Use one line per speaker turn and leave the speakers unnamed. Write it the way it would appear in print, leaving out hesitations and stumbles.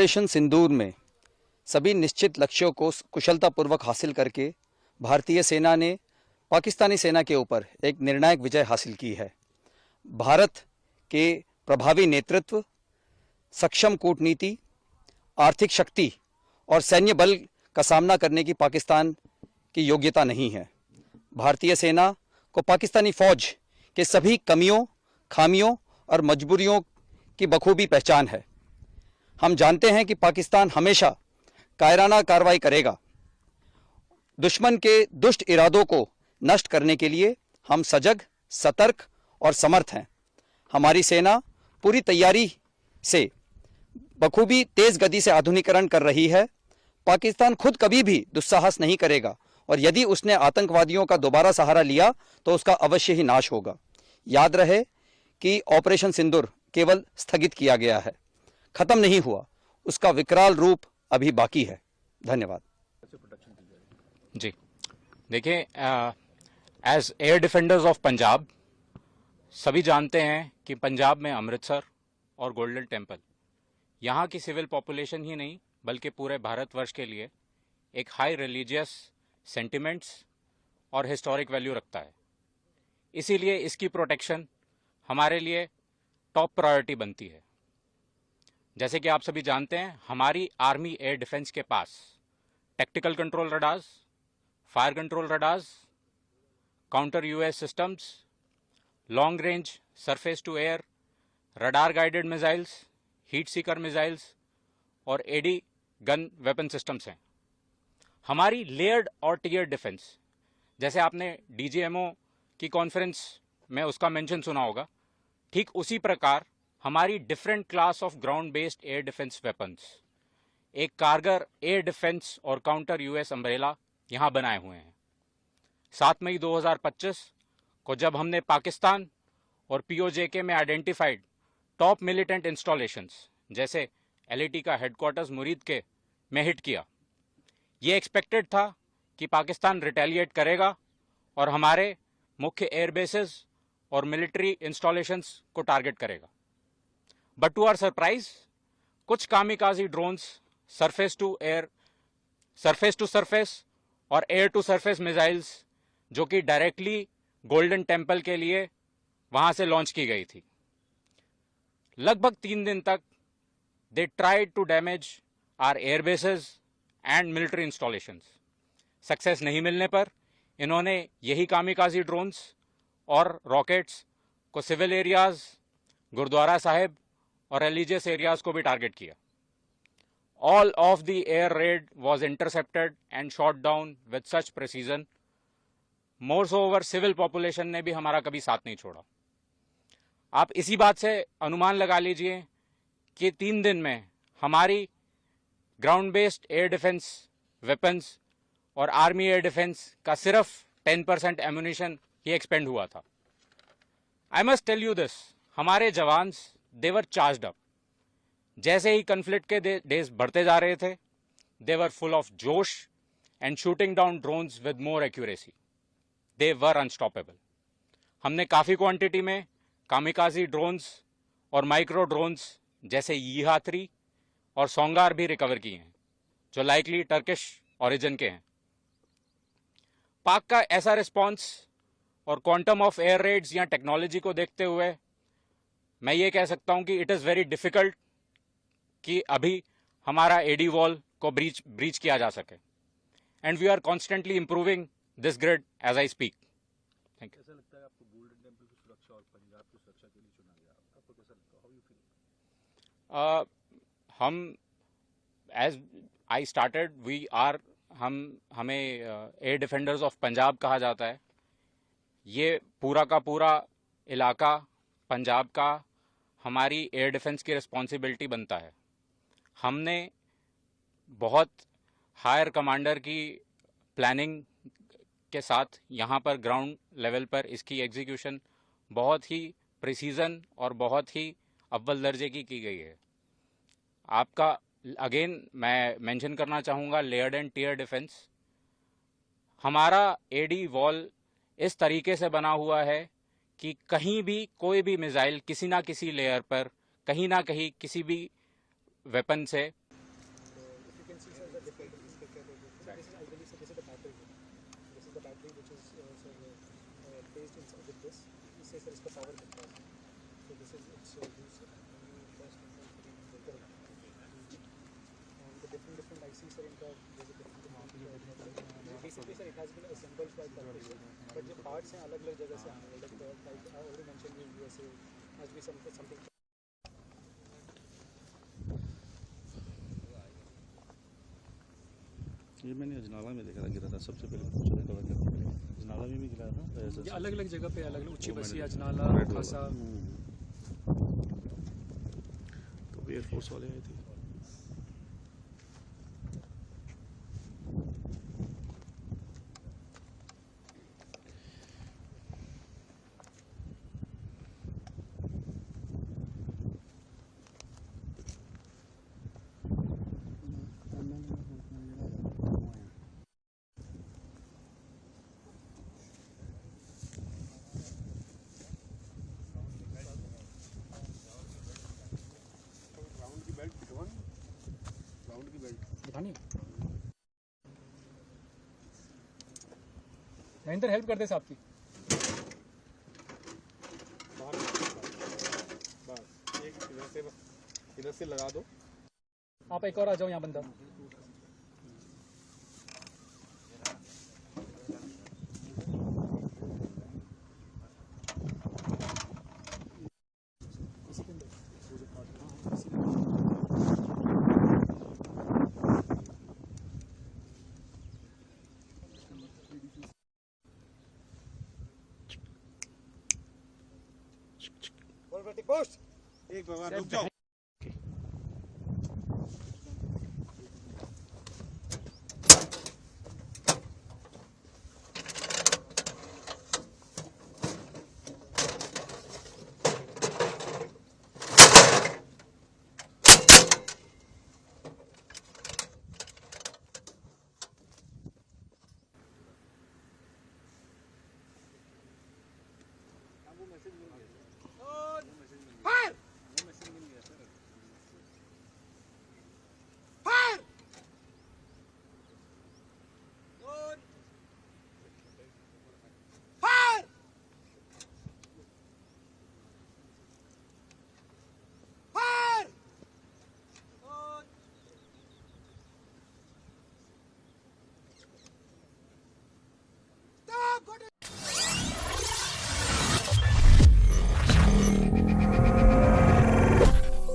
Operation सिंदूर में सभी निश्चित लक्ष्यों को कुशलतापूर्वक हासिल करके भारतीय सेना ने पाकिस्तानी सेना के ऊपर एक निर्णायक विजय हासिल की है। भारत के प्रभावी नेतृत्व, सक्षम कूटनीति, आर्थिक शक्ति और सैन्य बल का सामना करने की पाकिस्तान की योग्यता नहीं है। भारतीय सेना को पाकिस्तानी फौज के सभी कमियों, खामियों और मजबूरियों की बखूबी पहचान है। हम जानते हैं कि पाकिस्तान हमेशा कायराना कार्रवाई करेगा। दुश्मन के दुष्ट इरादों को नष्ट करने के लिए हम सजग, सतर्क और समर्थ हैं। हमारी सेना पूरी तैयारी से बखूबी तेज गति से आधुनिकीकरण कर रही है। पाकिस्तान खुद कभी भी दुस्साहस नहीं करेगा और यदि उसने आतंकवादियों का दोबारा सहारा लिया तो उसका अवश्य ही नाश होगा। याद रहे कि ऑपरेशन सिंदूर केवल स्थगित किया गया है, खत्म नहीं हुआ। उसका विकराल रूप अभी बाकी है। धन्यवाद।
जी देखिए, as air defenders of Punjab सभी जानते हैं कि पंजाब में अमृतसर और गोल्डन टेम्पल यहाँ की सिविल पॉपुलेशन ही नहीं बल्कि पूरे भारतवर्ष के लिए एक हाई रिलीजियस सेंटिमेंट्स और हिस्टोरिक वैल्यू रखता है। इसीलिए इसकी प्रोटेक्शन हमारे लिए टॉप प्रायोरिटी बनती है। जैसे कि आप सभी जानते हैं, हमारी आर्मी एयर डिफेंस के पास tactical control radars, fire control radars, counter US systems, long range surface to air, radar guided missiles, heat seeker missiles और एडी गन वेपन सिस्टम्स हैं। हमारी लेयर्ड और टियर डिफेंस, जैसे आपने डीजीएमओ की conference में उसका मेंशन सुना होगा, ठीक उसी प्रकार हमारी different class of ground based air defence weapons, एक कारगर एयर डिफेंस और काउंटर यूएस अम्ब्रेला यहां बनाए हुए हैं। 7 मई 2025 को जब हमने पाकिस्तान और पीओजेके में आइडेंटिफाइड टॉप मिलिटेंट इंस्टॉलेशंस जैसे एलएटी का हेडक्वार्टर्स मुरीद के में हिट किया, ये एक्सपेक्टेड था कि पाकिस्तान रिटेलिएट करेगा और हमारे मुख्य एयरबेसेस और मिलिट्री इंस्टॉलेशंस को टारगेट करेगा। बट टू आवर सरप्राइज, कुछ kamikaze drones surface to surface और एयर टू सरफेस मिसाइल्स जो कि डायरेक्टली गोल्डन टेम्पल के लिए वहां से लॉन्च की गई थी, लगभग 3 दिन तक they tried to damage our airbases and military installations. Success नहीं मिलने पर इन्होंने यही कामिकाजी ड्रोन्स और रॉकेट्स को सिविल एरियाज, गुरुद्वारा साहिब और रिलीजियस एरियाज को भी टारगेट किया। All of the air raid was intercepted and shot down with such precision. More so over civil population ने भी हमारा कभी साथ नहीं छोड़ा। आप इसी बात से अनुमान लगा लीजिए कि 3 दिन में हमारी ground based air defence weapons और आर्मी एयर डिफेंस का सिर्फ 10% एम्यूनिशन ही एक्सपेंड हुआ था। I must tell you this, हमारे जवान्स देवर चार्ज्ड अप। जैसे ही कन्फ्लिक्ट के डेज बढ़ते जा रहे थे, they were full of josh and shooting down drones with more accuracy. They were unstoppable. हमने काफ़ी क्वांटिटी में कामिकाजी ड्रोन्स और माइक्रो ड्रोन्स जैसे यीहा-3 और सोंगार भी रिकवर किए हैं, जो लाइकली टर्किश ओरिजिन के हैं। पाक का ऐसा रिस्पॉन्स और क्वांटम ऑफ एयर रेड्स या टेक्नोलॉजी को देखते हुए मैं ये कह सकता हूं कि इट इज़ वेरी डिफिकल्ट कि अभी हमारा एडी वॉल को ब्रीच किया जा सके। And we are constantly improving this grid as I speak. Thank you.
कैसा लगता है आपको गोल्डन टेम्पल की सुरक्षा और पंजाब की सुरक्षा के लिए चुना गया? आपको कैसा लगता है? How you feel?
हम एज आई स्टार्टेड हमें एयर डिफेंडर्स ऑफ पंजाब कहा जाता है। ये पूरा का पूरा इलाका पंजाब का हमारी एयर डिफेंस की रिस्पॉन्सिबिलिटी बनता है। हमने बहुत हायर कमांडर की प्लानिंग के साथ यहाँ पर ग्राउंड लेवल पर इसकी एग्जीक्यूशन बहुत ही प्रिसीजन और बहुत ही अव्वल दर्जे की गई है। आपका अगेन मैं मेंशन करना चाहूँगा लेयर्ड एंड टियर डिफेंस। हमारा एडी वॉल इस तरीके से बना हुआ है कि कहीं भी कोई भी मिसाइल किसी ना किसी लेयर पर कहीं ना कहीं किसी भी वेपन से
parts हैं अलग अलग जगह से आने वाले, like I already mentioned in USA must be something.
ये मैंने अजनाला में देखा था, गिरा था सबसे पहले पूछने का वजह अजनाला में भी गिरा था
ये अलग अलग जगह पे अलग अलग ऊंची
वो मैंने
बसी
देखा।
अजनाला
रेड वाला।
खासा
तो एयरफोर्स वाले आए थे।
दिखानी महेंद्र हेल्प कर दे साहब की।
इधर से लगा दो।
आप एक और आ जाओ यहाँ बंदा।
एक भगवान रुक जाओ। मैसेज मिल गया।